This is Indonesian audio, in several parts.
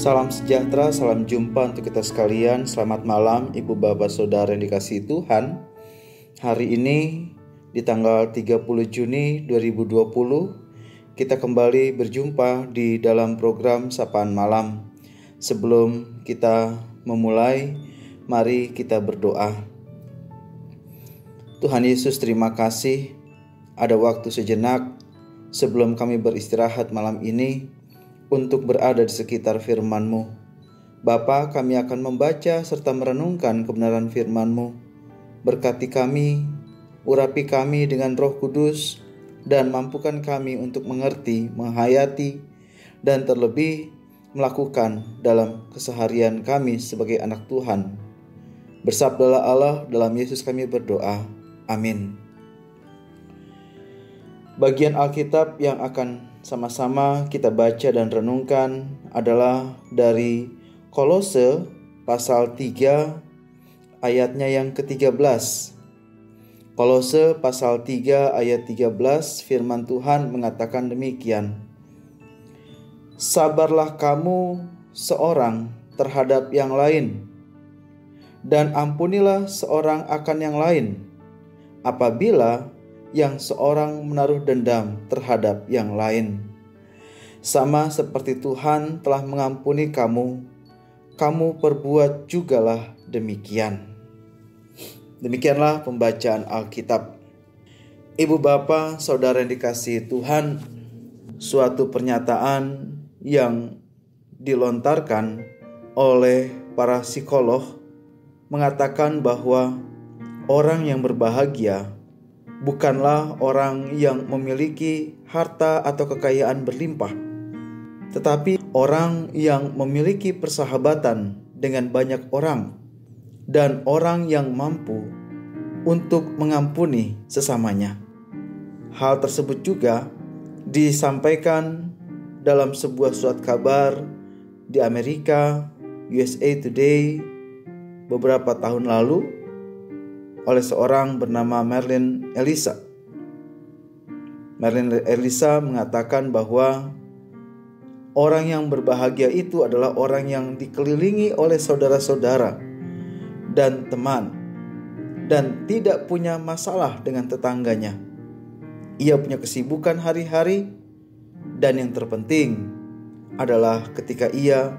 Salam sejahtera, salam jumpa untuk kita sekalian. Selamat malam Ibu Bapak Saudara yang dikasihi Tuhan. Hari ini di tanggal 30 Juni 2020 kita kembali berjumpa di dalam program Sapaan Malam. Sebelum kita memulai, mari kita berdoa. Tuhan Yesus, terima kasih ada waktu sejenak sebelum kami beristirahat malam ini untuk berada di sekitar firman-Mu. Bapa, kami akan membaca serta merenungkan kebenaran firman-Mu. Berkati kami, urapi kami dengan Roh Kudus, dan mampukan kami untuk mengerti, menghayati, dan terlebih melakukan dalam keseharian kami sebagai anak Tuhan. Bersabdalah Allah, dalam Yesus kami berdoa. Amin. Bagian Alkitab yang akan sama-sama kita baca dan renungkan adalah dari Kolose pasal 3 ayatnya yang ke-13. Kolose pasal 3 ayat 13, firman Tuhan mengatakan demikian. Sabarlah kamu seorang terhadap yang lain, dan ampunilah seorang akan yang lain, apabila yang seorang menaruh dendam terhadap yang lain. Sama seperti Tuhan telah mengampuni kamu, kamu perbuat jugalah demikian. Demikianlah pembacaan Alkitab. Ibu Bapa, Saudara yang dikasihi Tuhan, suatu pernyataan yang dilontarkan oleh para psikolog mengatakan bahwa orang yang berbahagia bukanlah orang yang memiliki harta atau kekayaan berlimpah, tetapi orang yang memiliki persahabatan dengan banyak orang dan orang yang mampu untuk mengampuni sesamanya. Hal tersebut juga disampaikan dalam sebuah surat kabar di Amerika, USA Today, beberapa tahun lalu oleh seorang bernama Merlin Elisa. Merlin Elisa mengatakan bahwa orang yang berbahagia itu adalah orang yang dikelilingi oleh saudara-saudara dan teman, dan tidak punya masalah dengan tetangganya. Ia punya kesibukan hari-hari, dan yang terpenting adalah ketika ia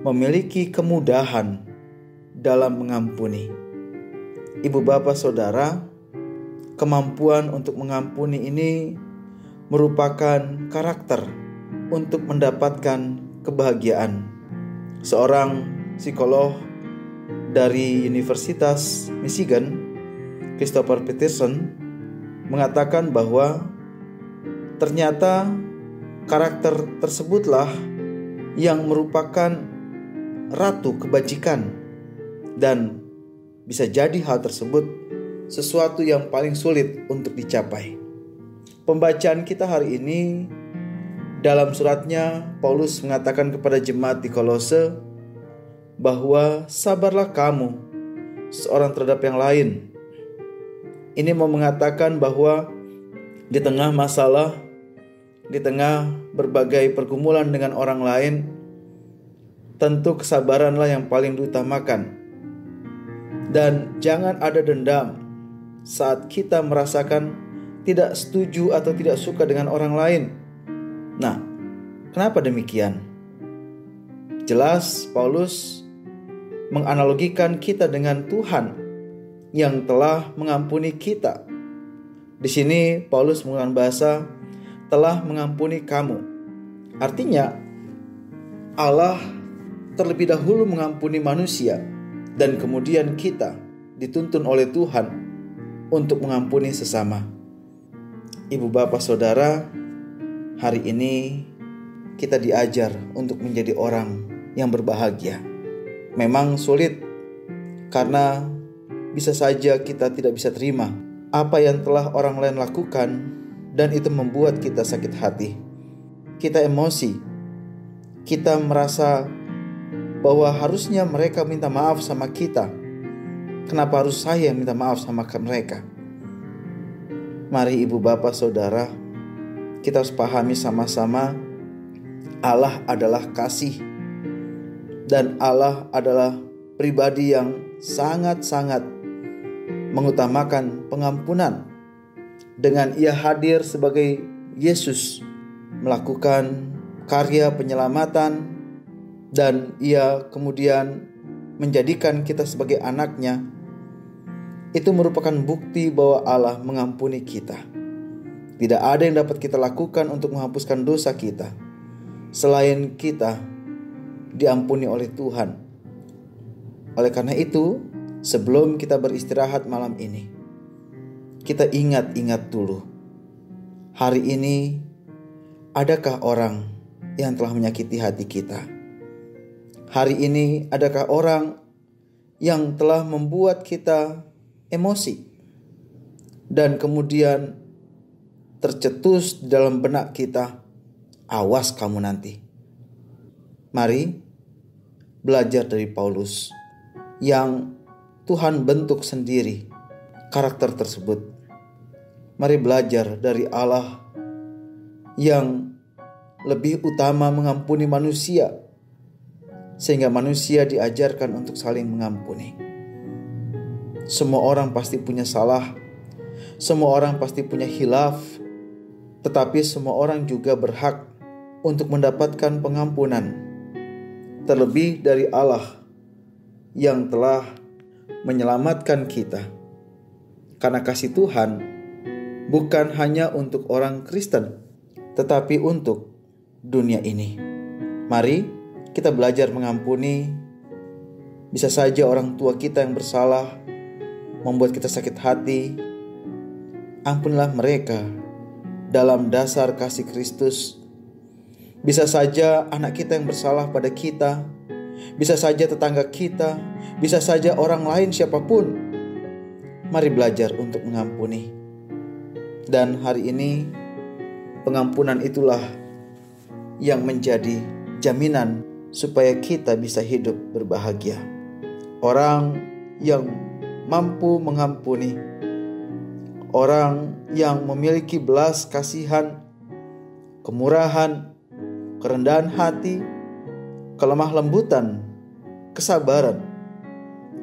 memiliki kemudahan dalam mengampuni. Ibu Bapak Saudara, kemampuan untuk mengampuni ini merupakan karakter untuk mendapatkan kebahagiaan. Seorang psikolog dari Universitas Michigan, Christopher Peterson, mengatakan bahwa ternyata karakter tersebutlah yang merupakan ratu kebajikan, dan bisa jadi hal tersebut sesuatu yang paling sulit untuk dicapai. Pembacaan kita hari ini dalam suratnya, Paulus mengatakan kepada jemaat di Kolose bahwa sabarlah kamu seorang terhadap yang lain. Ini mau mengatakan bahwa di tengah masalah, di tengah berbagai pergumulan dengan orang lain, tentu kesabaranlah yang paling diutamakan. Dan jangan ada dendam saat kita merasakan tidak setuju atau tidak suka dengan orang lain. Nah, kenapa demikian? Jelas Paulus menganalogikan kita dengan Tuhan yang telah mengampuni kita. Di sini Paulus menggunakan bahasa telah mengampuni kamu. Artinya Allah terlebih dahulu mengampuni manusia, dan kemudian kita dituntun oleh Tuhan untuk mengampuni sesama. Ibu Bapak Saudara, hari ini kita diajar untuk menjadi orang yang berbahagia. Memang sulit, karena bisa saja kita tidak bisa terima apa yang telah orang lain lakukan, dan itu membuat kita sakit hati. Kita emosi, kita merasa bahwa harusnya mereka minta maaf sama kita. Kenapa harus saya minta maaf sama mereka? Mari Ibu Bapak Saudara, kita harus pahami sama-sama Allah adalah kasih. Dan Allah adalah pribadi yang sangat-sangat mengutamakan pengampunan. Dengan Ia hadir sebagai Yesus melakukan karya penyelamatan, dan Ia kemudian menjadikan kita sebagai anak-Nya, itu merupakan bukti bahwa Allah mengampuni kita. Tidak ada yang dapat kita lakukan untuk menghapuskan dosa kita selain kita diampuni oleh Tuhan. Oleh karena itu, sebelum kita beristirahat malam ini, kita ingat-ingat dulu, hari ini adakah orang yang telah menyakiti hati kita? Hari ini adakah orang yang telah membuat kita emosi dan kemudian tercetus di dalam benak kita, awas kamu nanti? Mari belajar dari Paulus yang Tuhan bentuk sendiri karakter tersebut. Mari belajar dari Allah yang lebih utama mengampuni manusia, sehingga manusia diajarkan untuk saling mengampuni. Semua orang pasti punya salah, semua orang pasti punya khilaf, tetapi semua orang juga berhak untuk mendapatkan pengampunan. Terlebih dari Allah yang telah menyelamatkan kita. Karena kasih Tuhan bukan hanya untuk orang Kristen, tetapi untuk dunia ini. Mari kita belajar mengampuni. Bisa saja orang tua kita yang bersalah membuat kita sakit hati. Ampunilah mereka dalam dasar kasih Kristus. Bisa saja anak kita yang bersalah pada kita, bisa saja tetangga kita, bisa saja orang lain siapapun. Mari belajar untuk mengampuni. Dan hari ini pengampunan itulah yang menjadi jaminan supaya kita bisa hidup berbahagia. Orang yang mampu mengampuni, orang yang memiliki belas kasihan, kemurahan, kerendahan hati, kelemah lembutan, kesabaran,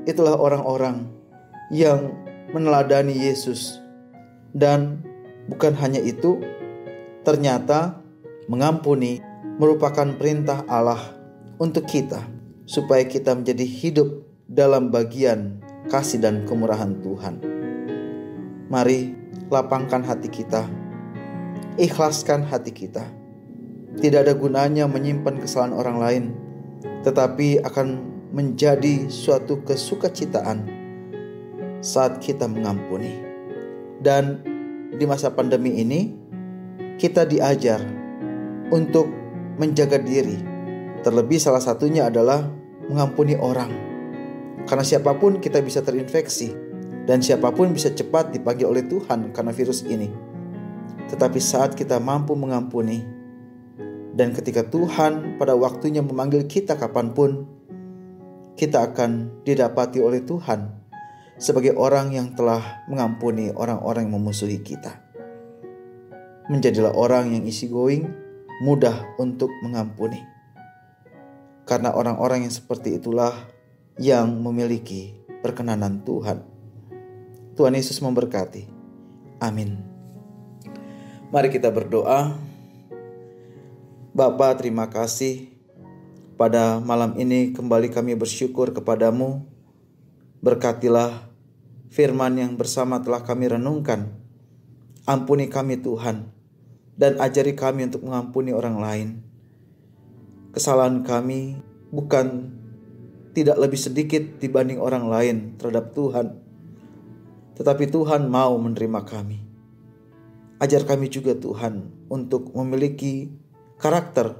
itulah orang-orang yang meneladani Yesus. Dan bukan hanya itu, ternyata mengampuni merupakan perintah Allah untuk kita, supaya kita menjadi hidup dalam bagian kasih dan kemurahan Tuhan. Mari lapangkan hati kita, ikhlaskan hati kita. Tidak ada gunanya menyimpan kesalahan orang lain, tetapi akan menjadi suatu kesukacitaan saat kita mengampuni. Dan di masa pandemi ini, kita diajar untuk menjaga diri. Terlebih salah satunya adalah mengampuni orang. Karena siapapun kita bisa terinfeksi, dan siapapun bisa cepat dipanggil oleh Tuhan karena virus ini. Tetapi saat kita mampu mengampuni, dan ketika Tuhan pada waktunya memanggil kita kapanpun, kita akan didapati oleh Tuhan sebagai orang yang telah mengampuni orang-orang yang memusuhi kita. Menjadilah orang yang easy going, mudah untuk mengampuni. Karena orang-orang yang seperti itulah yang memiliki perkenanan Tuhan. Tuhan Yesus memberkati. Amin. Mari kita berdoa. Bapa, terima kasih. Pada malam ini kembali kami bersyukur kepadamu. Berkatilah firman yang bersama telah kami renungkan. Ampuni kami Tuhan, dan ajari kami untuk mengampuni orang lain. Kesalahan kami bukan tidak lebih sedikit dibanding orang lain terhadap Tuhan, tetapi Tuhan mau menerima kami. Ajar kami juga Tuhan untuk memiliki karakter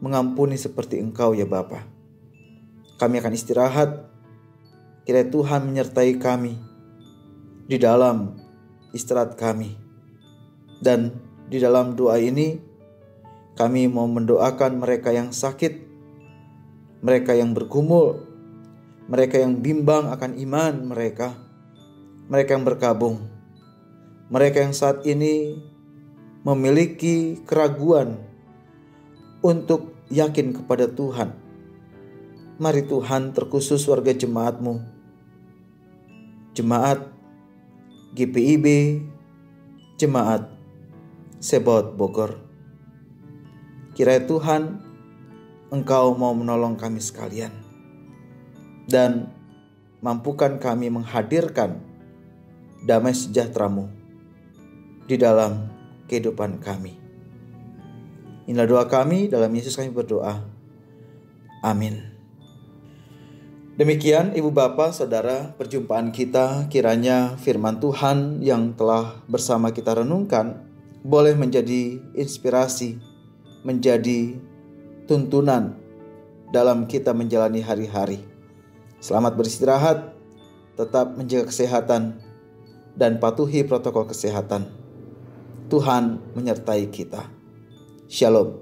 mengampuni seperti Engkau ya Bapa. Kami akan istirahat. Kiranya Tuhan menyertai kami di dalam istirahat kami. Dan di dalam doa ini kami mau mendoakan mereka yang sakit, mereka yang bergumul, mereka yang bimbang akan iman mereka yang berkabung, mereka yang saat ini memiliki keraguan untuk yakin kepada Tuhan. Mari Tuhan terkhusus warga jemaat-Mu, jemaat GPIB, jemaat Sebot Bogor. Kiranya Tuhan, Engkau mau menolong kami sekalian dan mampukan kami menghadirkan damai sejahtera-Mu di dalam kehidupan kami. Inilah doa kami, dalam Yesus kami berdoa. Amin. Demikian Ibu Bapa, Saudara, perjumpaan kita, kiranya firman Tuhan yang telah bersama kita renungkan boleh menjadi inspirasi, menjadi tuntunan dalam kita menjalani hari-hari. Selamat beristirahat, tetap menjaga kesehatan, dan patuhi protokol kesehatan. Tuhan menyertai kita. Shalom.